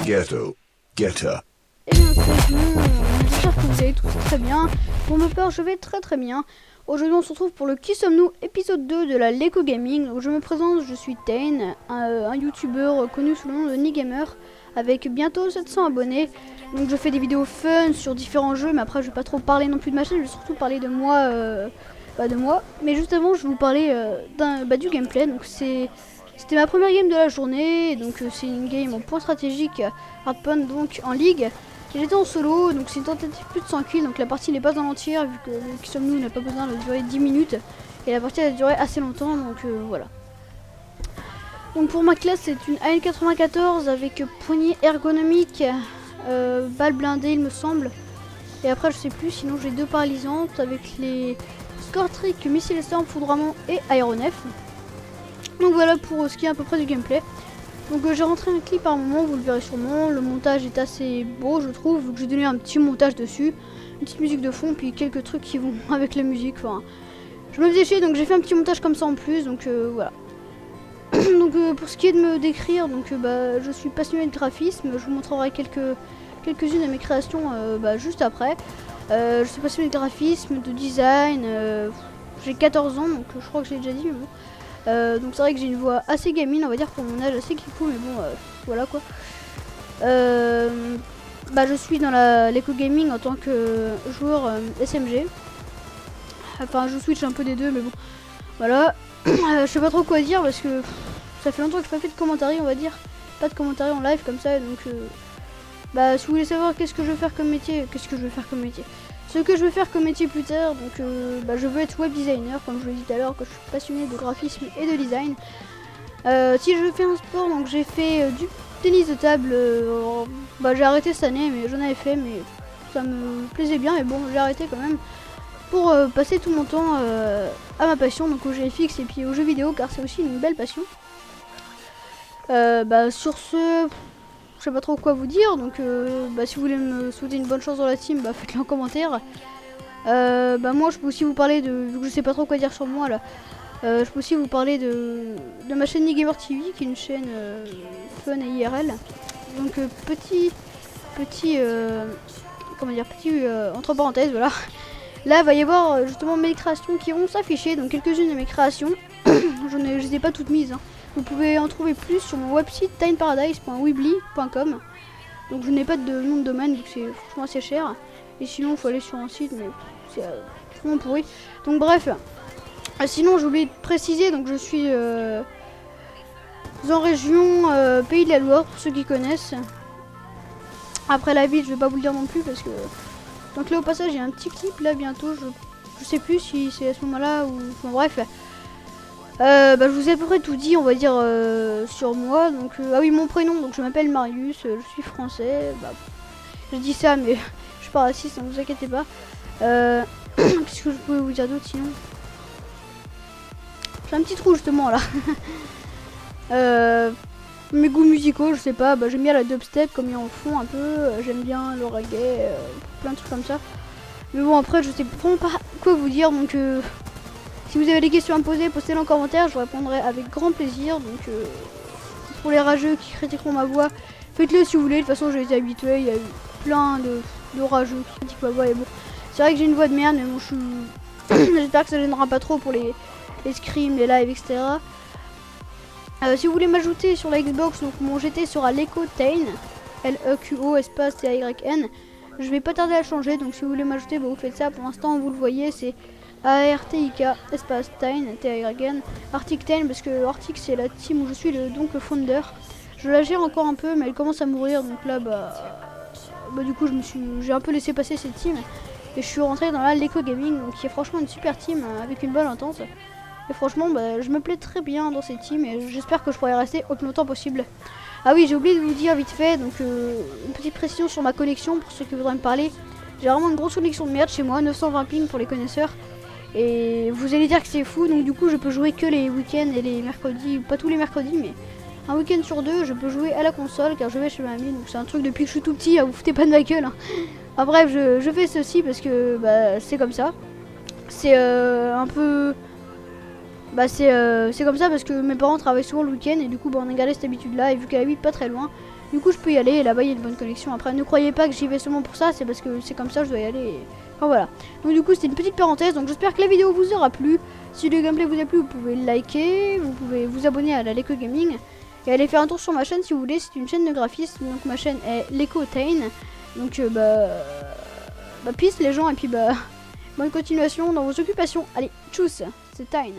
Ghetto. Getter. Et bien j'espère que vous allez tous très bien. Pour ma part je vais très bien. Aujourd'hui on se retrouve pour le Qui sommes-nous épisode 2 de la Leko Gaming. Donc je me présente, je suis Tain, un youtubeur connu sous le nom de Nigamer, avec bientôt 700 abonnés. Donc je fais des vidéos fun sur différents jeux, mais après je vais pas trop parler non plus de ma chaîne, je vais surtout parler de moi. Mais juste avant je vais vous parler du gameplay. Donc c'était ma première game de la journée, donc c'est une game en point stratégique, hardpoint, donc en ligue. J'étais en solo, donc c'est une tentative plus de 100 kills, donc la partie n'est pas en entière, vu que Qui sommes-nous n'a pas besoin de durer 10 minutes, et la partie a duré assez longtemps, donc voilà. Donc pour ma classe c'est une AN94 avec poignée ergonomique, balle blindée il me semble, et après je sais plus, sinon j'ai deux paralysantes avec les score trick, missile storm, foudroiement et aéronef. Donc voilà pour ce qui est à peu près du gameplay. Donc j'ai rentré un clip par moment, vous le verrez sûrement. Le montage est assez beau je trouve, donc j'ai donné un petit montage dessus, une petite musique de fond, puis quelques trucs qui vont avec la musique. Enfin, je me faisais chier, donc j'ai fait un petit montage comme ça en plus, donc voilà. Donc pour ce qui est de me décrire, donc je suis passionné de graphisme, je vous montrerai quelques-unes de mes créations juste après. Je suis passionné de graphisme, de design, j'ai 14 ans, donc je crois que j'ai déjà dit, mais bon. Donc c'est vrai que j'ai une voix assez gamine, on va dire, pour mon âge, assez kikou, mais bon, voilà quoi. Je suis dans la Leko Gaming en tant que joueur SMG. Enfin, je switch un peu des deux, mais bon, voilà. Je sais pas trop quoi dire parce que ça fait longtemps que je n'ai pas fait de commentaires, on va dire. Pas de commentaires en live comme ça, donc si vous voulez savoir qu'est-ce que je veux faire comme métier, ce que je veux faire comme métier plus tard, donc je veux être web designer, comme je l'ai dit tout à l'heure, que je suis passionné de graphisme et de design. Si je fais un sport, donc j'ai fait du tennis de table, j'ai arrêté cette année, mais j'en avais fait, mais ça me plaisait bien, mais bon, j'ai arrêté quand même, pour passer tout mon temps à ma passion, donc au GFX et puis aux jeux vidéo, car c'est aussi une belle passion. Sur ce... je sais pas trop quoi vous dire, donc si vous voulez me souhaiter une bonne chance dans la team, faites-le en commentaire. Moi je peux aussi vous parler de, vu que je sais pas trop quoi dire sur moi là, je peux aussi vous parler de ma chaîne Nigamer TV, qui est une chaîne fun et IRL. Donc entre parenthèses, voilà. Là va y avoir justement mes créations qui vont s'afficher, donc quelques-unes de mes créations. Je les ai pas toutes mises, hein. Vous pouvez en trouver plus sur mon website tineparadise.weebly.com. Donc je n'ai pas de nom de domaine, vu que c'est franchement assez cher. Et sinon il faut aller sur un site, mais c'est vraiment pourri. Donc bref. Sinon j'ai oublié de préciser, donc je suis en région Pays de la Loire, pour ceux qui connaissent. Après la ville je vais pas vous le dire non plus parce que... Donc là au passage il y a un petit clip là bientôt, je sais plus si c'est à ce moment là ou... Enfin bref. Je vous ai à peu près tout dit, on va dire, sur moi. Donc ah oui, mon prénom, donc je m'appelle Marius, je suis français. Je dis ça mais je suis pas raciste, ne vous inquiétez pas. Qu'est-ce que je pouvais vous dire d'autre sinon? J'ai un petit trou justement là. Mes goûts musicaux, je sais pas, j'aime bien la dubstep comme il y en fond un peu, j'aime bien le reggae, plein de trucs comme ça. Mais bon après je sais vraiment pas quoi vous dire, donc si vous avez des questions à me poser, postez-les en commentaire, je vous répondrai avec grand plaisir. Donc pour les rageux qui critiqueront ma voix, faites-le si vous voulez, de toute façon je les ai habitués, il y a eu plein de rageux qui critiquent ma voix et bon. C'est vrai que j'ai une voix de merde, mais bon je suis... j'espère que ça gênera pas trop pour les scrims, les lives, etc. Si vous voulez m'ajouter sur la Xbox, donc mon GT sera Leko Tain, L-E-Q-O espace T-A-Y-N. Je vais pas tarder à changer, donc si vous voulez m'ajouter, vous faites ça. Pour l'instant vous le voyez, c'est A-R-T-I-K espace Tain, T-A-Y-N, Arctic Tain, parce que Arctic c'est la team où je suis le founder. Je la gère encore un peu, mais elle commence à mourir, donc là du coup j'ai un peu laissé passer cette team. Et je suis rentré dans la Leko Gaming, donc qui est franchement une super team, avec une bonne entente. Et franchement je me plais très bien dans cette team et j'espère que je pourrai rester au plus longtemps possible. Ah oui, j'ai oublié de vous dire vite fait, donc une petite précision sur ma connexion pour ceux qui voudraient me parler. J'ai vraiment une grosse connexion de merde chez moi, 920 ping pour les connaisseurs. Et vous allez dire que c'est fou, donc du coup je peux jouer que les week-ends et les mercredis, pas tous les mercredis, mais un week-end sur deux je peux jouer à la console car je vais chez ma amie, donc c'est un truc depuis que je suis tout petit, vous foutez pas de ma gueule, hein. Enfin bref, je fais ceci parce que c'est comme ça. C'est un peu... c'est comme ça parce que mes parents travaillent souvent le week-end et du coup on a gardé cette habitude là, et vu qu'elle habite pas très loin, Du coup, je peux y aller. Et là-bas, il y a une bonne connexion. Après, ne croyez pas que j'y vais seulement pour ça. C'est parce que c'est comme ça, je dois y aller. Enfin, voilà. Donc, du coup, c'était une petite parenthèse. Donc, j'espère que la vidéo vous aura plu. Si le gameplay vous a plu, vous pouvez liker. Vous pouvez vous abonner à la Leko Gaming. Et aller faire un tour sur ma chaîne si vous voulez. C'est une chaîne de graphisme. Donc, ma chaîne est Leko Tain. Donc, peace les gens. Et puis, bonne continuation dans vos occupations. Allez, tchuss, c'est Tain.